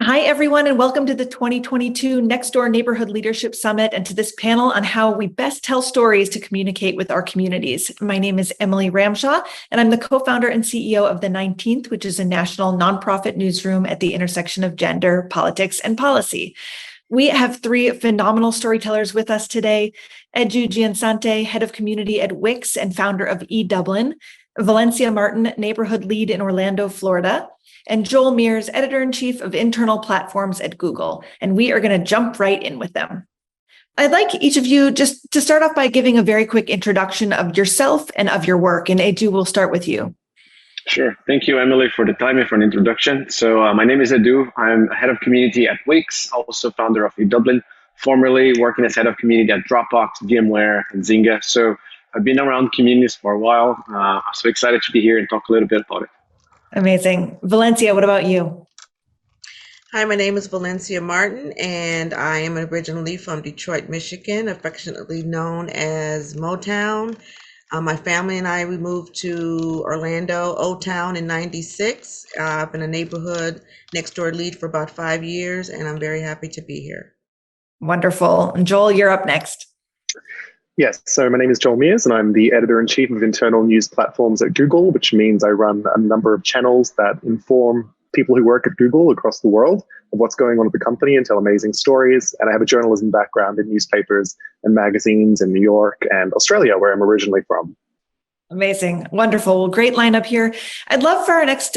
Hi, everyone, and welcome to the 2022 Nextdoor Neighborhood Leadership Summit and to this panel on how we best tell stories to communicate with our communities. My name is Emily Ramshaw, and I'm the co-founder and CEO of the 19th, which is a national nonprofit newsroom at the intersection of gender, politics, and policy. We have three phenomenal storytellers with us today. Giansante, head of community at Wix and founder of E-Dublin, Valencia Martin, neighborhood lead in Orlando, Florida, and Joel Meares, editor-in-chief of internal platforms at Google. And we are going to jump right in with them. I'd like each of you just to start off by giving a very quick introduction of yourself and of your work. And Edu, we'll start with you. Sure. Thank you, Emily, for the time and for an introduction. So my name is Edu. I'm head of community at Wix, also founder of E-Dublin, formerly working as head of community at Dropbox, VMware, and Zynga. So I've been around communities for a while. I'm so excited to be here and talk a little bit about it. Amazing. Valencia, what about you? Hi, my name is Valencia Martin, and I am originally from Detroit, Michigan, affectionately known as Motown. My family and I, we moved to Orlando, O-Town in '96. I've been a neighborhood next door lead for about 5 years, and I'm very happy to be here. Wonderful. And Joel, you're up next. Yes, so my name is Joel Meares, and I'm the editor-in-chief of internal news platforms at Google, which means I run a number of channels that inform people who work at Google across the world of what's going on at the company and tell amazing stories. And I have a journalism background in newspapers and magazines in New York and Australia, where I'm originally from. Amazing. Wonderful. Well, great lineup here. I'd love for our next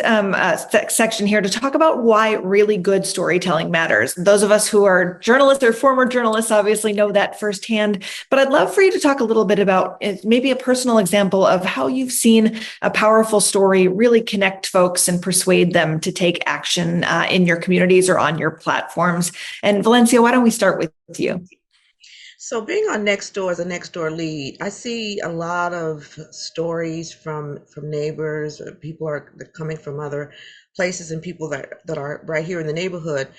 section here to talk about why really good storytelling matters. Those of us who are journalists or former journalists obviously know that firsthand, but I'd love for you to talk a little bit about maybe a personal example of how you've seen a powerful story really connect folks and persuade them to take action in your communities or on your platforms. And Valencia, why don't we start with you? So being on Nextdoor as a Nextdoor lead, I see a lot of stories from neighbors, people are coming from other places and people that are right here in the neighborhood.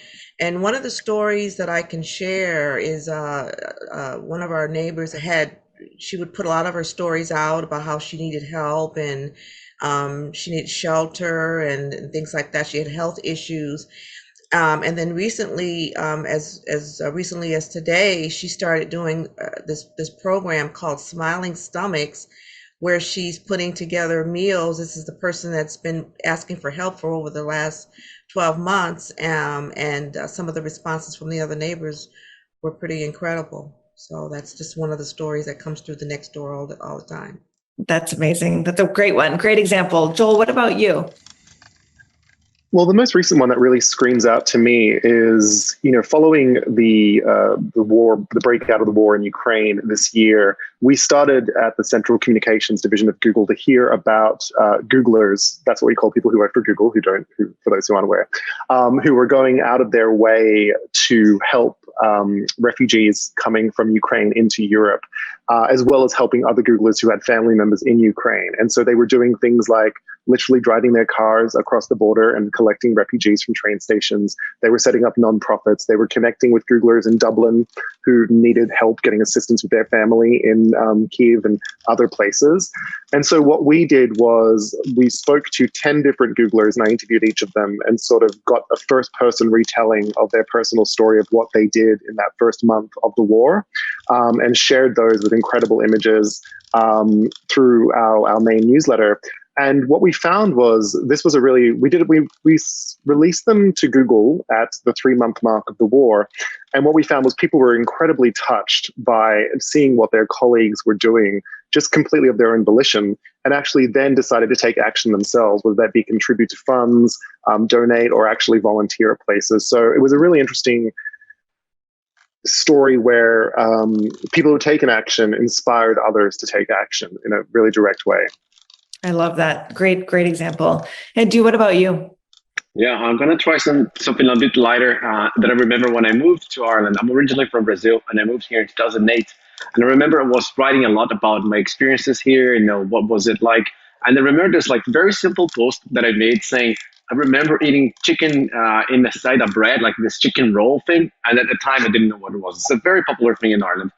And one of the stories that I can share is one of our neighbors she would put a lot of her stories out about how she needed help and she needed shelter and things like that. She had health issues. And then recently, as recently as today, she started doing this program called Smiling Stomachs, where she's putting together meals. This is the person that's been asking for help for over the last 12 months, and some of the responses from the other neighbors were pretty incredible. So that's just one of the stories that comes through the Nextdoor all the time. That's amazing. That's a great one. Great example. Joel, what about you? Well, the most recent one that really screams out to me is, following the war, the breakout of the war in Ukraine this year, we started at the Central Communications Division of Google to hear about Googlers. That's what we call people who work for Google, for those who aren't aware, who were going out of their way to help refugees coming from Ukraine into Europe, as well as helping other Googlers who had family members in Ukraine. And so they were doing things like literally driving their cars across the border and collecting refugees from train stations. They were setting up nonprofits. They were connecting with Googlers in Dublin who needed help getting assistance with their family in Kyiv and other places. And so what we did was we spoke to 10 different Googlers, and I interviewed each of them and sort of got a first-person retelling of their personal story of what they did in that first month of the war, and shared those with incredible images through our main newsletter. And what we found was we released them to Google at the 3-month mark of the war. And what we found was people were incredibly touched by seeing what their colleagues were doing just completely of their own volition, and actually then decided to take action themselves, whether that be contribute to funds, donate, or actually volunteer at places. So it was a really interesting story where people who had taken action inspired others to take action in a really direct way. I love that. Great example. And Edu, what about you? Yeah, I'm going to try something a bit lighter that I remember when I moved to Ireland. I'm originally from Brazil, and I moved here in 2008. And I remember I was writing a lot about my experiences here, what was it like. And I remember this very simple post that I made saying, I remember eating chicken in the side of bread, like this chicken roll thing. And at the time, I didn't know what it was. It's a very popular thing in Ireland.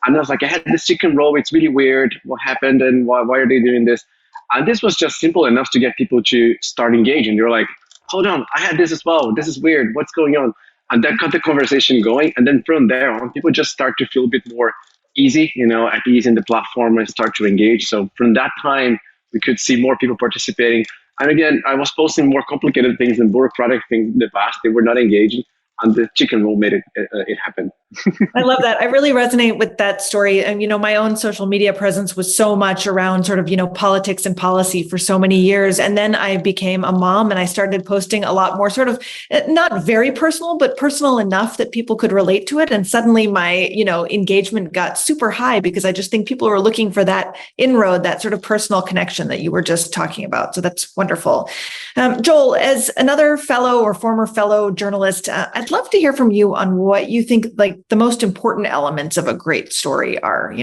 And I was like, I had this chicken roll. It's really weird. What happened? And why are they doing this? And this was just simple enough to get people to start engaging. They were like, hold on, I had this as well. This is weird. What's going on? And that got the conversation going. And then from there on, people just start to feel a bit more easy, at ease in the platform and start to engage. So from that time, we could see more people participating. And again, I was posting more complicated things and bureaucratic things in the past. They were not engaging. And the chicken roll made it happen. I love that. I really resonate with that story. And, my own social media presence was so much around sort of, politics and policy for so many years. And then I became a mom and I started posting a lot more sort of not very personal, but personal enough that people could relate to it. And suddenly my, engagement got super high because I just think people were looking for that inroad, that sort of personal connection that you were just talking about. So that's wonderful. Joel, as another fellow or former fellow journalist, I'd love to hear from you on what you think like the most important elements of a great story are.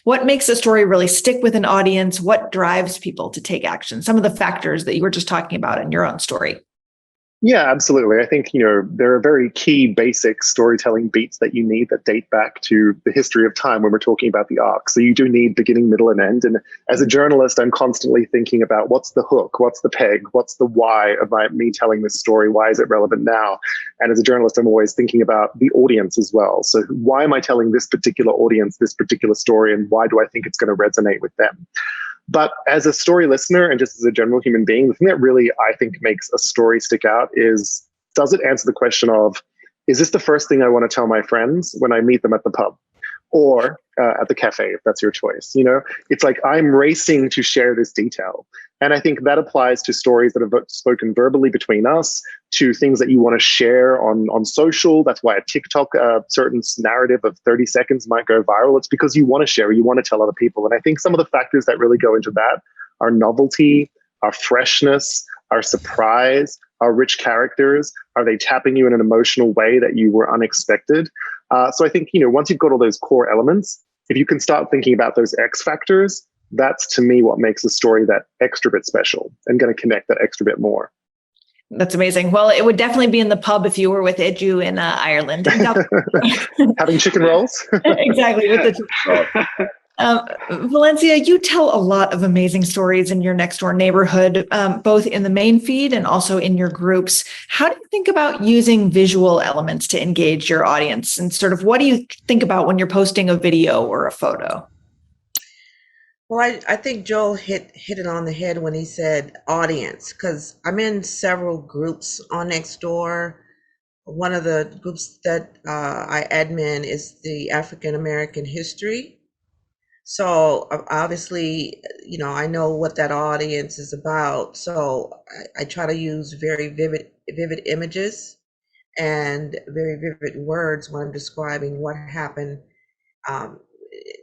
What makes a story really stick with an audience? What drives people to take action? Some of the factors that you were just talking about in your own story. Yeah, absolutely. I think, there are very key basic storytelling beats that you need that date back to the history of time when we're talking about the arc. So you do need beginning, middle, and end. And as a journalist, I'm constantly thinking about what's the hook, what's the peg, what's the why of me telling this story? Why is it relevant now? And as a journalist, I'm always thinking about the audience as well. So why am I telling this particular audience this particular story, and why do I think it's going to resonate with them? But as a story listener and just as a general human being, the thing that really I think makes a story stick out is, does it answer the question of, is this the first thing I want to tell my friends when I meet them at the pub or at the cafe, if that's your choice? It's like I'm racing to share this detail. And I think that applies to stories that are spoken verbally between us, to things that you want to share on social. That's why a TikTok, certain narrative of 30 seconds might go viral. It's because you want to share, you want to tell other people. And I think some of the factors that really go into that are novelty, our freshness, our surprise, our rich characters. Are they tapping you in an emotional way that you were unexpected? So I think, once you've got all those core elements, if you can start thinking about those X factors, that's to me what makes a story that extra bit special and going to connect that extra bit more. That's amazing. Well, it would definitely be in the pub if you were with Edu in Ireland. Having chicken rolls? Exactly, with the chicken rolls. Valencia, you tell a lot of amazing stories in your Nextdoor neighborhood, both in the main feed and also in your groups. How do you think about using visual elements to engage your audience? And sort of what do you think about when you're posting a video or a photo? Well, I think Joel hit it on the head when he said audience, because I'm in several groups on Nextdoor. One of the groups that I admin is the African American history. So obviously, I know what that audience is about. So I try to use very vivid images and very vivid words when I'm describing what happened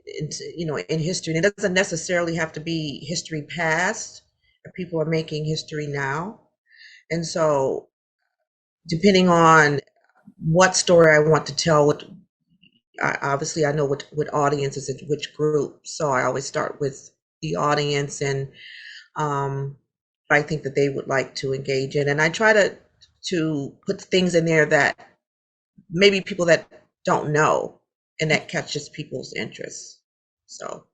in history. And it doesn't necessarily have to be history past. People are making history now. And so depending on what story I want to tell, obviously I know what audience is in which group. So I always start with the audience and I think that they would like to engage in. And I try to put things in there that maybe people that don't know and that catches people's interest. So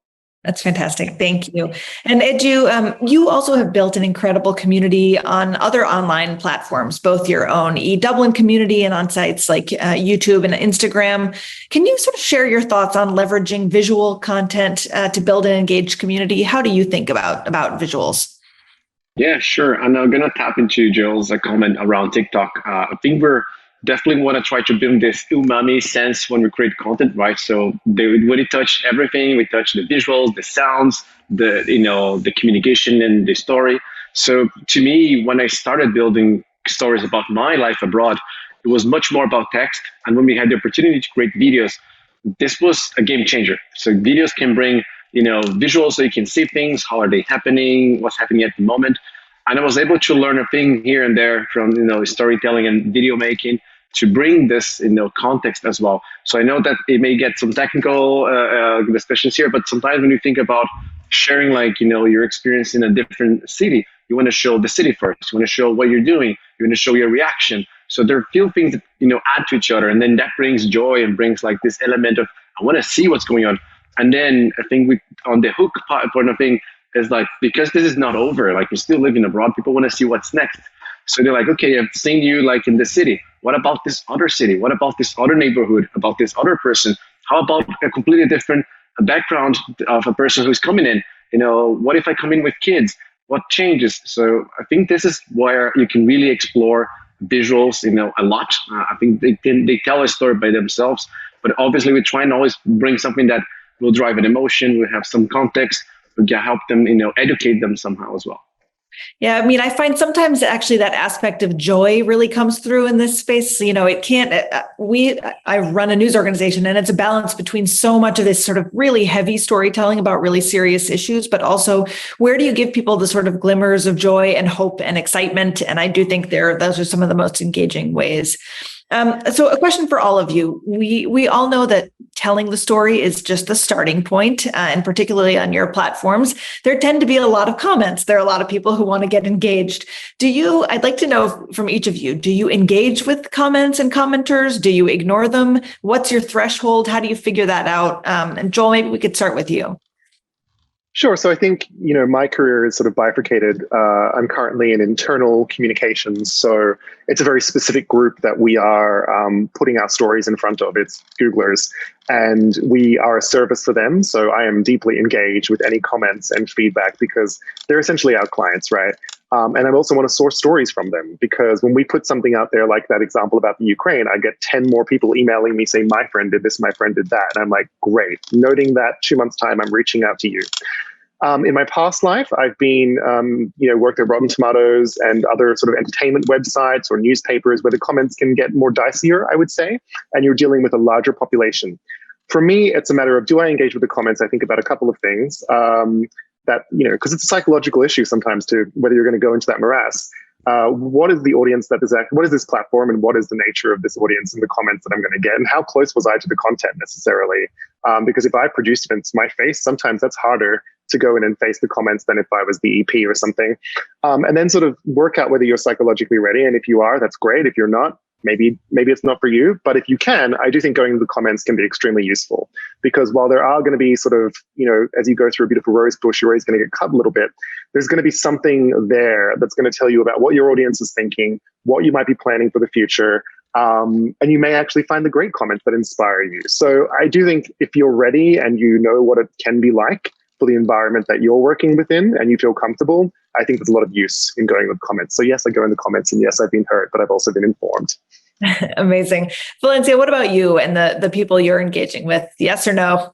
that's fantastic. Thank you. And Edu, you also have built an incredible community on other online platforms, both your own E-Dublin community and on sites like YouTube and Instagram. Can you sort of share your thoughts on leveraging visual content to build an engaged community? How do you think about visuals? Yeah, sure. And I'm going to tap into Joel's comment around TikTok. I think we're definitely want to try to build this umami sense when we create content, right? So we really touch everything. We touch the visuals, the sounds, the communication and the story. So to me, when I started building stories about my life abroad, it was much more about text. And when we had the opportunity to create videos, this was a game changer. So videos can bring, visuals so you can see things, how are they happening, what's happening at the moment. And I was able to learn a thing here and there from, storytelling and video making to bring this, context as well. So I know that it may get some technical discussions here, but sometimes when you think about sharing, your experience in a different city, you want to show the city first. You want to show what you're doing. You want to show your reaction. So there are a few things that, add to each other. And then that brings joy and brings this element of, I want to see what's going on. And then I think on the hook part of thing is because this is not over, you're still living abroad, people want to see what's next. So they're like, okay, I've seen you like in this city. What about this other city? What about this other neighborhood? About this other person? How about a completely different background of a person who's coming in? What if I come in with kids? What changes? So I think this is where you can really explore visuals, a lot. I think they tell a story by themselves, but obviously we try and always bring something that will drive an emotion. We have some context. We can help them, educate them somehow as well. Yeah, I mean, I find sometimes actually that aspect of joy really comes through in this space. It can't, I run a news organization, and it's a balance between so much of this sort of really heavy storytelling about really serious issues, but also where do you give people the sort of glimmers of joy and hope and excitement? And I do think those are some of the most engaging ways. So a question for all of you. We all know that telling the story is just the starting point, and particularly on your platforms, there tend to be a lot of comments. There are a lot of people who want to get engaged. I'd like to know from each of you, do you engage with comments and commenters? Do you ignore them? What's your threshold? How do you figure that out? And Joel, maybe we could start with you. Sure. So I think, my career is sort of bifurcated. I'm currently in internal communications. So it's a very specific group that we are putting our stories in front of. It's Googlers, and we are a service for them. So I am deeply engaged with any comments and feedback because they're essentially our clients, right? And I also want to source stories from them, because when we put something out there like that example about the Ukraine, I get 10 more people emailing me saying, my friend did this, my friend did that. And I'm like, great. Noting that 2 months' time, I'm reaching out to you. In my past life, I've been, worked at Rotten Tomatoes and other sort of entertainment websites or newspapers where the comments can get more dicier, I would say, and you're dealing with a larger population. For me, it's a matter of, do I engage with the comments? I think about a couple of things. Because it's a psychological issue sometimes to whether you're going to go into that morass. What is the audience what is this platform, and what is the nature of this audience and the comments that I'm going to get, and how close was I to the content necessarily? Because if I produced it into my face, sometimes that's harder to go in and face the comments than if I was the EP or something. And then sort of work out whether you're psychologically ready. And if you are, that's great. If you're not, maybe it's not for you. But if you can, I do think going to the comments can be extremely useful, because while there are going to be sort of, as you go through a beautiful rose bush, you're always going to get cut a little bit. There's going to be something there that's going to tell you about what your audience is thinking, what you might be planning for the future. And you may actually find the great comments that inspire you. So I do think if you're ready and you know what it can be like for the environment that you're working within and you feel comfortable, I think there's a lot of use in going with comments. So yes, I go in the comments, and yes, I've been heard, but I've also been informed. Amazing. Valencia, what about you and the people you're engaging with? Yes or no?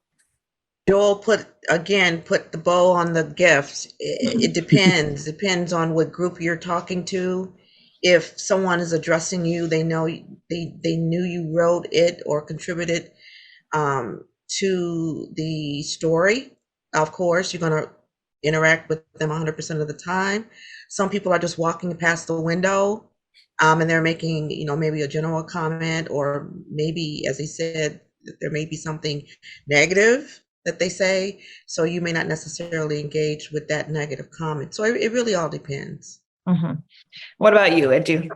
Joel put the bow on the gift. It depends. Depends on what group you're talking to. If someone is addressing you, they know they knew you wrote it or contributed to the story. Of course, you're going to interact with them 100% of the time. Some people are just walking past the window, and they're making, maybe a general comment, or maybe, as he said, there may be something negative that they say. So you may not necessarily engage with that negative comment. So it really all depends. Mm-hmm. What about you, Edu?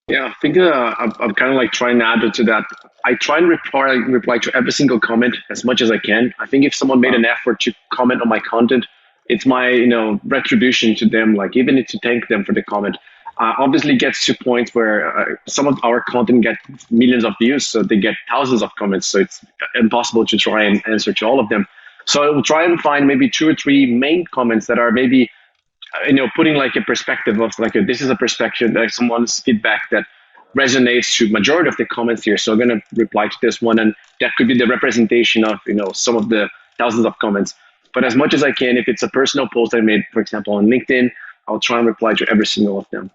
Yeah, I think I'm kind of like trying to add to that. I try and reply to every single comment as much as I can. I think if someone made an effort to comment on my content, it's my retribution to them, like even to thank them for the comment. Obviously, it gets to points where some of our content gets millions of views, so they get thousands of comments. So it's impossible to try and answer to all of them. So I will try and find maybe 2 or 3 main comments that are maybe putting like a perspective of like this is a perspective, like someone's feedback that resonates to majority of the comments here. So I'm going to reply to this one, and that could be the representation of some of the thousands of comments. But as much as I can, if it's a personal post I made, for example, on LinkedIn, I'll try and reply to every single of them.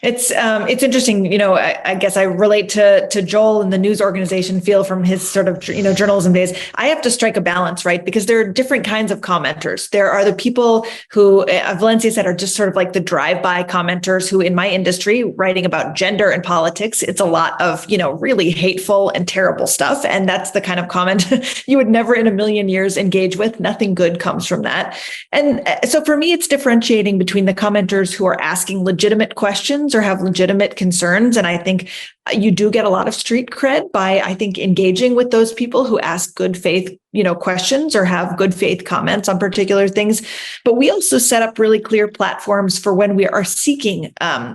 It's interesting. I guess I relate to Joel in the news organization feel from his sort of, journalism days. I have to strike a balance, right? Because there are different kinds of commenters. There are the people who, Valencia said, are just sort of like the drive-by commenters who in my industry, writing about gender and politics, it's a lot of, really hateful and terrible stuff. And that's the kind of comment you would never in a million years engage with. Nothing good comes from that. And so for me, it's differentiating between the commenters who are asking legitimate legitimate questions or have legitimate concerns. And I think you do get a lot of street cred by, I think, engaging with those people who ask good faith, questions or have good faith comments on particular things. But we also set up really clear platforms for when we are seeking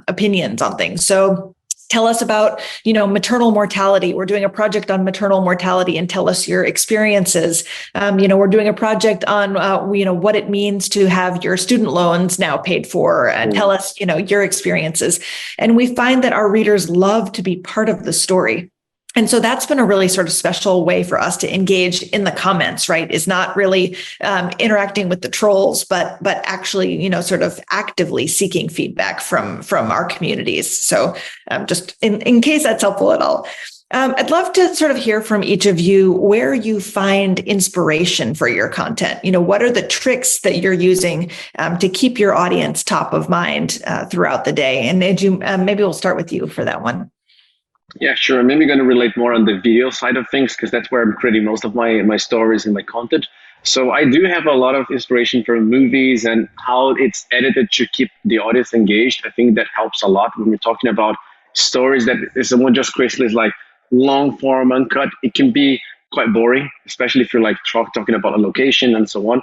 opinions on things. So tell us about, maternal mortality. We're doing a project on maternal mortality and tell us your experiences. We're doing a project on, what it means to have your student loans now paid for and tell us, your experiences. And we find that our readers love to be part of the story. And so that's been a really sort of special way for us to engage in the comments, right? Is not really interacting with the trolls, but actually, sort of actively seeking feedback from our communities. So just in case that's helpful at all. I'd love to sort of hear from each of you where you find inspiration for your content. What are the tricks that you're using to keep your audience top of mind throughout the day? And maybe we'll start with you for that one. Yeah, sure. I'm maybe going to relate more on the video side of things because that's where I'm creating most of my stories and my content. So I do have a lot of inspiration from movies and how it's edited to keep the audience engaged. I think that helps a lot when we're talking about stories that if someone just creates this like long form uncut, it can be quite boring, especially if you're like talking about a location and so on.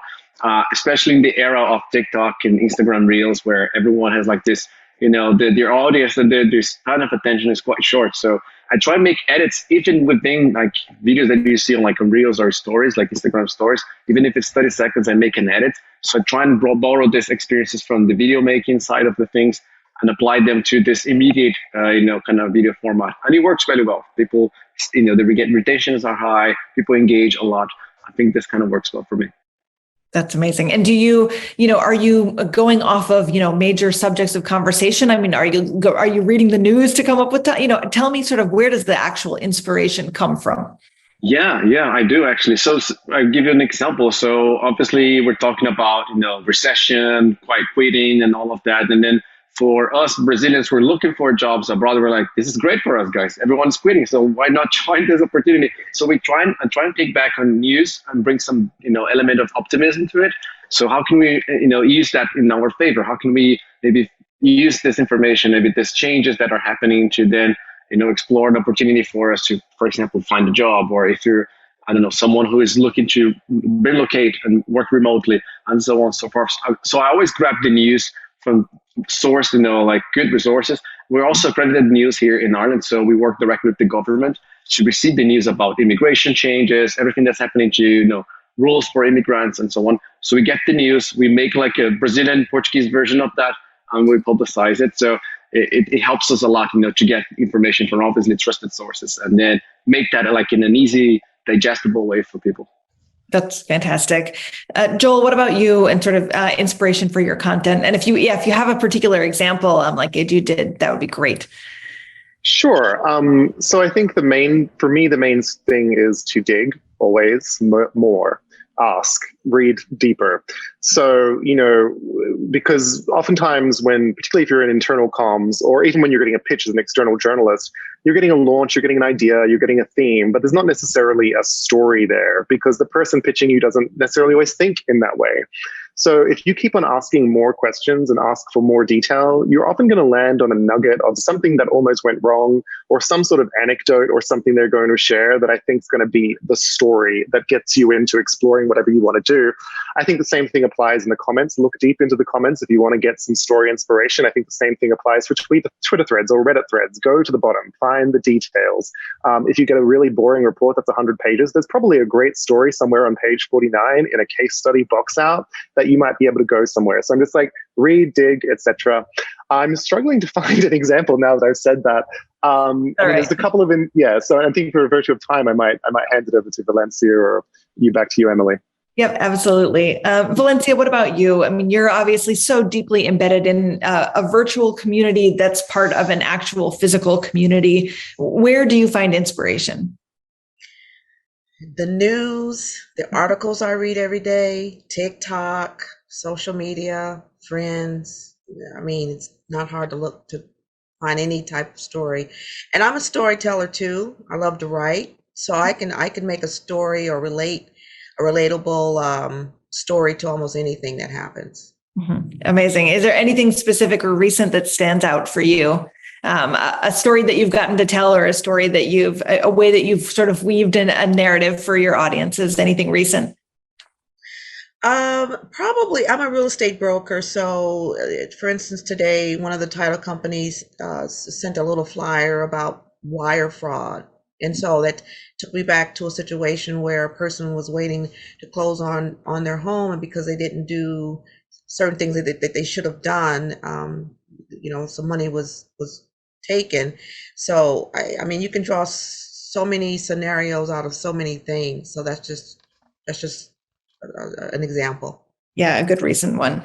Especially in the era of TikTok and Instagram Reels where everyone has like this their audience and their span of attention is quite short. So I try and make edits even within like videos that you see on like Reels or stories, like Instagram stories. Even if it's 30 seconds, I make an edit. So I try and borrow these experiences from the video making side of the things and apply them to this immediate, kind of video format. And it works really well. People, the retentions are high. People engage a lot. I think this kind of works well for me. That's amazing. And do you, are you going off of, major subjects of conversation? I mean, are you reading the news to come up with, tell me sort of where does the actual inspiration come from? Yeah, I do actually. So I'll give you an example. So obviously we're talking about, recession, quiet quitting and all of that. And then for us Brazilians, we're looking for jobs abroad. We're like, this is great for us guys. Everyone's quitting. So why not join this opportunity? So we try and take back on news and bring some, element of optimism to it. So how can we, use that in our favor? How can we maybe use this information, maybe these changes that are happening to then, explore an opportunity for us to, for example, find a job, or if you're, someone who is looking to relocate and work remotely and so on and so forth. So I always grab the news from source, like good resources. We're also accredited news here in Ireland. So we work directly with the government to receive the news about immigration changes, everything that's happening to, rules for immigrants and so on. So we get the news, we make like a Brazilian Portuguese version of that and we publicize it. So it helps us a lot, to get information from obviously trusted sources and then make that like in an easy, digestible way for people. That's fantastic. Joel, what about you and sort of inspiration for your content? And if you have a particular example, like you did, that would be great. Sure. So I think the main thing is to dig always more, ask, read deeper. So, because oftentimes particularly if you're in internal comms or even when you're getting a pitch as an external journalist, you're getting a launch, you're getting an idea, you're getting a theme, but there's not necessarily a story there because the person pitching you doesn't necessarily always think in that way. So if you keep on asking more questions and ask for more detail, you're often going to land on a nugget of something that almost went wrong or some sort of anecdote or something they're going to share that I think is going to be the story that gets you into exploring whatever you want to do. I think the same thing applies in the comments. Look deep into the comments if you want to get some story inspiration. I think the same thing applies for Twitter threads or Reddit threads. Go to the bottom, find the details. If you get a really boring report that's 100 pages, there's probably a great story somewhere on page 49 in a case study box out that you might be able to go somewhere. So I'm just like, read, dig, etc. I'm struggling to find an example now that I've said that. There's a couple of so I think for virtue of time, I might hand it over to Valencia or back to you, Emily. Yep, absolutely. Valencia, what about you? I mean, you're obviously so deeply embedded in a virtual community that's part of an actual physical community. Where do you find inspiration? The news, the articles I read every day, TikTok, social media, friends. I mean, it's not hard to find any type of story. And I'm a storyteller too. I love to write. So I can make a story or relate a relatable story to almost anything that happens. Amazing. Is there anything specific or recent that stands out for you? A story that you've gotten to tell, or a way that you've sort of weaved in a narrative for your audiences? Anything recent? Probably, I'm a real estate broker. So, for instance, today, one of the title companies sent a little flyer about wire fraud. And so that took me back to a situation where a person was waiting to close on their home, and because they didn't do certain things that they should have done, some money was taken. So, I mean, you can draw so many scenarios out of so many things. So that's just an example. Yeah, a good recent one.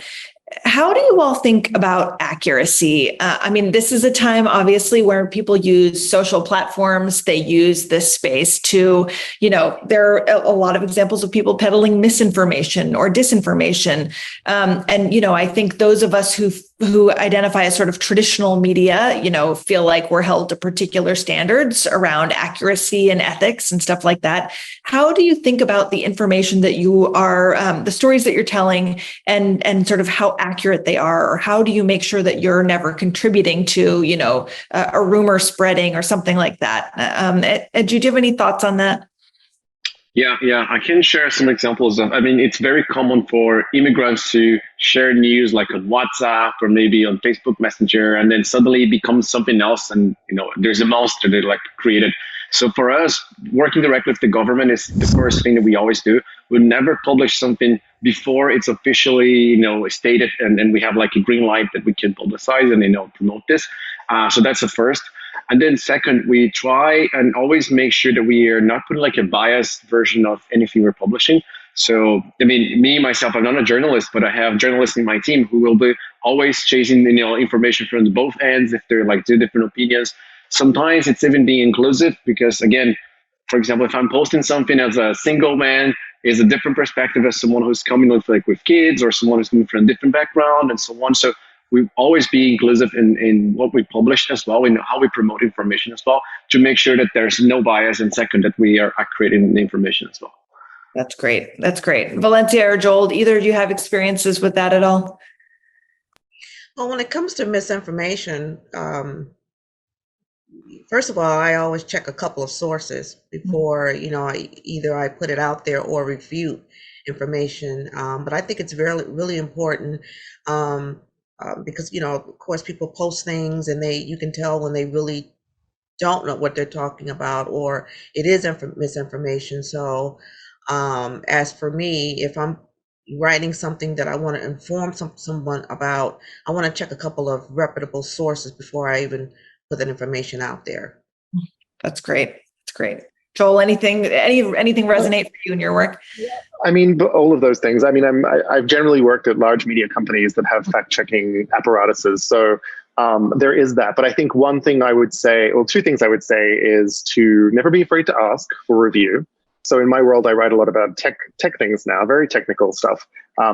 How do you all think about accuracy? I mean, this is a time, obviously, where people use social platforms. They use this space to, there are a lot of examples of people peddling misinformation or disinformation. I think those of us who identify as sort of traditional media, feel like we're held to particular standards around accuracy and ethics and stuff like that. How do you think about the information that you are, the stories that you're telling, and sort of how accurate they are, or how do you make sure that you're never contributing to, a rumor spreading or something like that? Do you have any thoughts on that? Yeah, I can share some examples of, it's very common for immigrants to share news like on WhatsApp or maybe on Facebook Messenger, and then suddenly it becomes something else, and there's a monster that like created. So for us, working directly with the government is the first thing that we always do. We never publish something before it's officially, stated, and we have like a green light that we can publicize and promote this. So that's the first. And then second, we try and always make sure that we are not putting like a biased version of anything we're publishing. So, me, myself, I'm not a journalist, but I have journalists in my team who will be always chasing, information from both ends if they're like two different opinions. Sometimes it's even being inclusive because, again, for example, if I'm posting something as a single man, is a different perspective as someone who's coming with kids, or someone who's coming from a different background and so on. So we always be inclusive in what we publish as well, in how we promote information as well, to make sure that there's no bias, and second, that we are accurate in the information as well. That's great. Valencia or Joel, either of you have experiences with that at all? Well, when it comes to misinformation, first of all, I always check a couple of sources before, either I put it out there or refute information. But I think it's really, really important because, of course, people post things and you can tell when they really don't know what they're talking about, or it is misinformation. So as for me, if I'm writing something that I want to inform someone about, I want to check a couple of reputable sources before I even put that information out there. That's great. Joel, anything resonate for you in your work? All of those things. I've generally worked at large media companies that have fact-checking apparatuses. So there is that. But I think one thing I would say, or two things I would say, is to never be afraid to ask for review. So in my world, I write a lot about tech things now, very technical stuff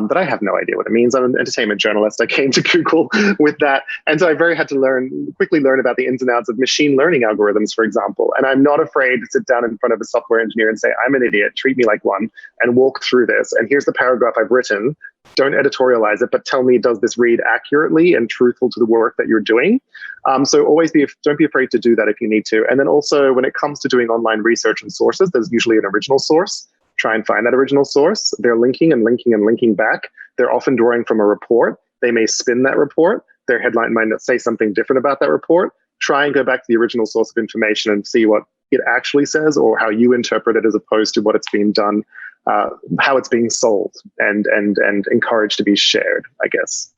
that I have no idea what it means. I'm an entertainment journalist. I came to Google with that. And so I had to quickly learn about the ins and outs of machine learning algorithms, for example. And I'm not afraid to sit down in front of a software engineer and say, I'm an idiot, treat me like one, and walk through this. And here's the paragraph I've written. Don't editorialize it, but tell me, does this read accurately and truthful to the work that you're doing? So don't be afraid to do that if you need to. And then also, when it comes to doing online research and sources, there's usually an original source. Try and find that original source. They're linking and linking and linking back. They're often drawing from a report. They may spin that report. Their headline might not say something different about that report. Try and go back to the original source of information and see what it actually says, or how you interpret it as opposed to what it's being done, how it's being sold, and encouraged to be shared, I guess.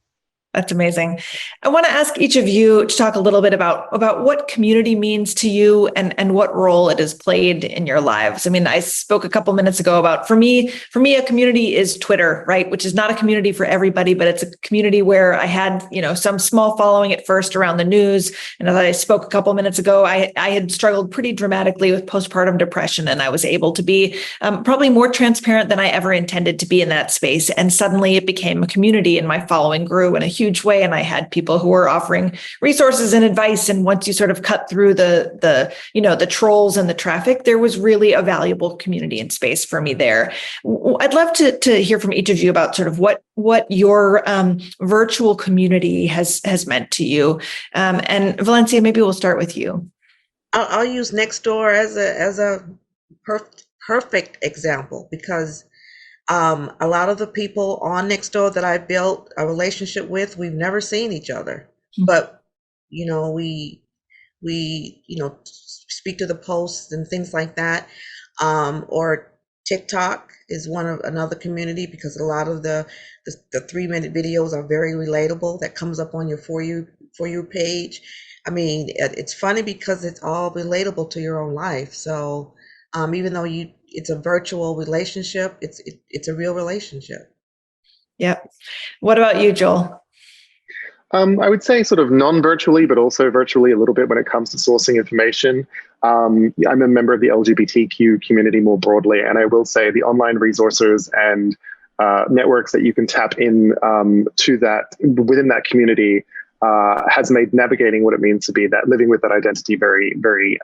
That's amazing. I want to ask each of you to talk a little bit about what community means to you and what role it has played in your lives. I spoke a couple minutes ago about, for me, a community is Twitter, right? Which is not a community for everybody, but it's a community where I had, some small following at first around the news. And as I spoke a couple minutes ago, I had struggled pretty dramatically with postpartum depression, and I was able to be probably more transparent than I ever intended to be in that space. And suddenly it became a community, and my following grew, and a huge huge way. And I had people who were offering resources and advice. And once you sort of cut through the trolls and the traffic, there was really a valuable community and space for me there. I'd love to hear from each of you about sort of what your virtual community has meant to you. And Valencia, maybe we'll start with you. I'll use Nextdoor as a perfect example, because a lot of the people on Nextdoor that I built a relationship with, we've never seen each other, but we speak to the posts and things like that. Or TikTok is another community, because a lot of the 3-minute videos are very relatable. That comes up on your for you page. I mean, it's funny because it's all relatable to your own life. So even though it's a virtual relationship, it's a real relationship. Yeah. What about you, Joel? I would say sort of non-virtually, but also virtually a little bit when it comes to sourcing information. I'm a member of the LGBTQ community more broadly, and I will say the online resources and networks that you can tap in to that within that community has made navigating what it means to be that, living with that identity, very, very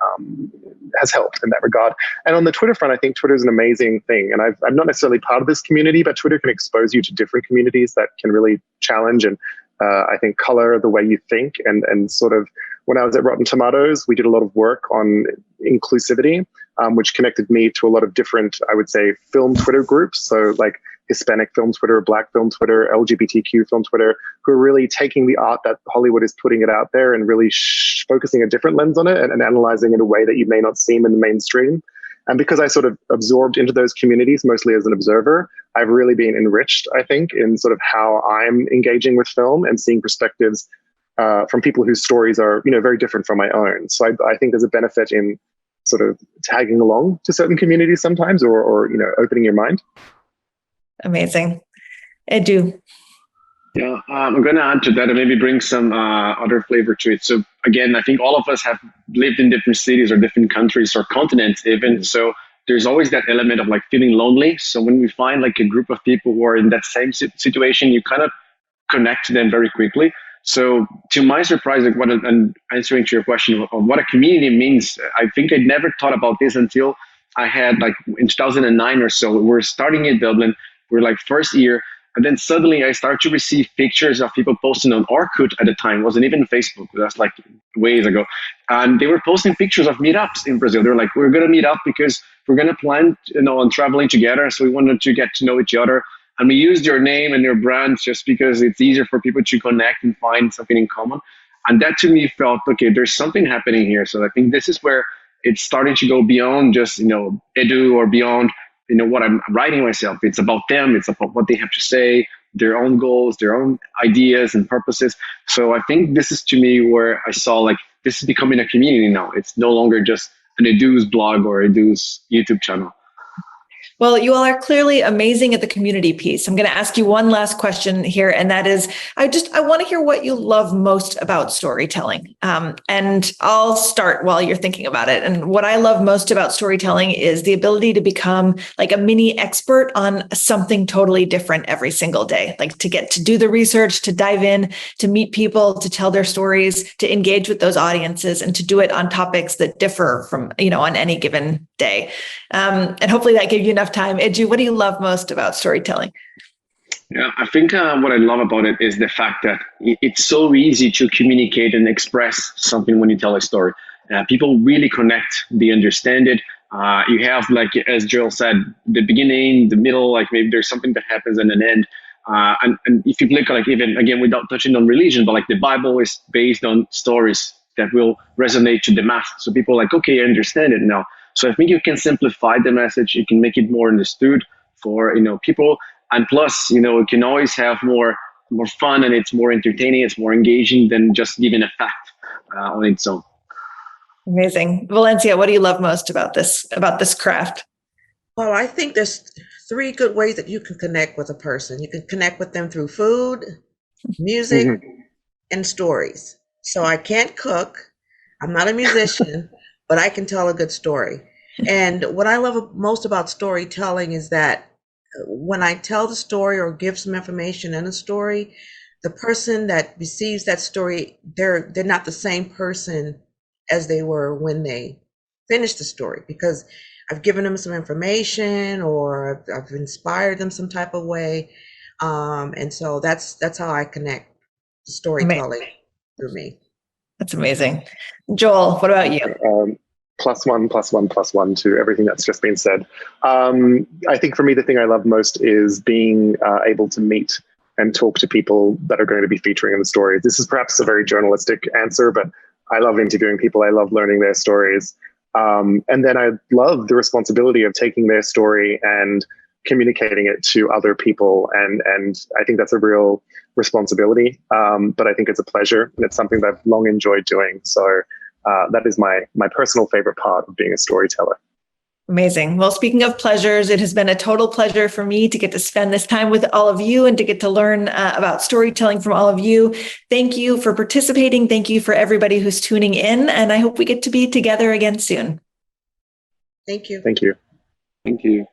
has helped in that regard. And on the Twitter front, I think Twitter is an amazing thing. And I'm not necessarily part of this community, but Twitter can expose you to different communities that can really challenge and I think color the way you think. And sort of, when I was at Rotten Tomatoes, we did a lot of work on inclusivity, which connected me to a lot of different, I would say, film Twitter groups. So like Hispanic film Twitter, Black film Twitter, LGBTQ film Twitter, who are really taking the art that Hollywood is putting it out there and really focusing a different lens on it and analyzing it in a way that you may not see in the mainstream. And because I sort of absorbed into those communities, mostly as an observer, I've really been enriched, I think, in sort of how I'm engaging with film and seeing perspectives from people whose stories are, very different from my own. So I think there's a benefit in sort of tagging along to certain communities sometimes, or opening your mind. Amazing. Edu. Yeah, I'm going to add to that and maybe bring some other flavor to it. So again, I think all of us have lived in different cities or different countries or continents even. So there's always that element of like feeling lonely. So when we find like a group of people who are in that same situation, you kind of connect to them very quickly. So to my surprise, like and answering to your question of what a community means, I think I'd never thought about this until I had like in 2009 or so. We're starting in Dublin. We're like first year. And then suddenly I started to receive pictures of people posting on Orkut at the time. It wasn't even Facebook. That's like ways ago. And they were posting pictures of meetups in Brazil. They're like, we're going to meet up because we're going to plan, on traveling together. So we wanted to get to know each other. And we used your name and your brand just because it's easier for people to connect and find something in common. And that to me felt, okay, there's something happening here. So I think this is where it's starting to go beyond just, Edu or beyond what I'm writing myself. It's about them. It's about what they have to say, their own goals, their own ideas and purposes. So I think this is to me where I saw like this is becoming a community now. It's no longer just an Edu's blog or Edu's YouTube channel. Well, you all are clearly amazing at the community piece. I'm going to ask you one last question here, and that is, I want to hear what you love most about storytelling. And I'll start while you're thinking about it. And what I love most about storytelling is the ability to become like a mini expert on something totally different every single day, like to get to do the research, to dive in, to meet people, to tell their stories, to engage with those audiences, and to do it on topics that differ from, on any given day. And hopefully that gave you enough time. Edu, what do you love most about storytelling? Yeah, I think what I love about it is the fact that it's so easy to communicate and express something when you tell a story. People really connect, they understand it. You have, like, as Joel said, the beginning, the middle, like maybe there's something that happens and an end. And if you look like even, again, without touching on religion, but like the Bible is based on stories that will resonate to the mass. So people are like, okay, I understand it now. So I think you can simplify the message. You can make it more understood for, people. And plus, it can always have more fun, and it's more entertaining. It's more engaging than just giving a fact on its own. Amazing. Valencia, what do you love most about this craft? Well, I think there's 3 good ways that you can connect with a person. You can connect with them through food, music, and stories. So I can't cook. I'm not a musician, but I can tell a good story. And what I love most about storytelling is that when I tell the story or give some information in a story, the person that receives that story, they're not the same person as they were when they finished the story, because I've given them some information or I've inspired them some type of way. And so that's how I connect storytelling through me. That's amazing. Joel, what about you? Plus one to everything that's just been said. I think for me, the thing I love most is being able to meet and talk to people that are going to be featuring in the story. This is perhaps a very journalistic answer, but I love interviewing people. I love learning their stories. And then I love the responsibility of taking their story and communicating it to other people. And I think that's a real responsibility. But I think it's a pleasure, and it's something that I've long enjoyed doing. So that is my personal favorite part of being a storyteller. Amazing. Well, speaking of pleasures, it has been a total pleasure for me to get to spend this time with all of you and to get to learn about storytelling from all of you. Thank you for participating. Thank you for everybody who's tuning in. And I hope we get to be together again soon. Thank you. Thank you. Thank you.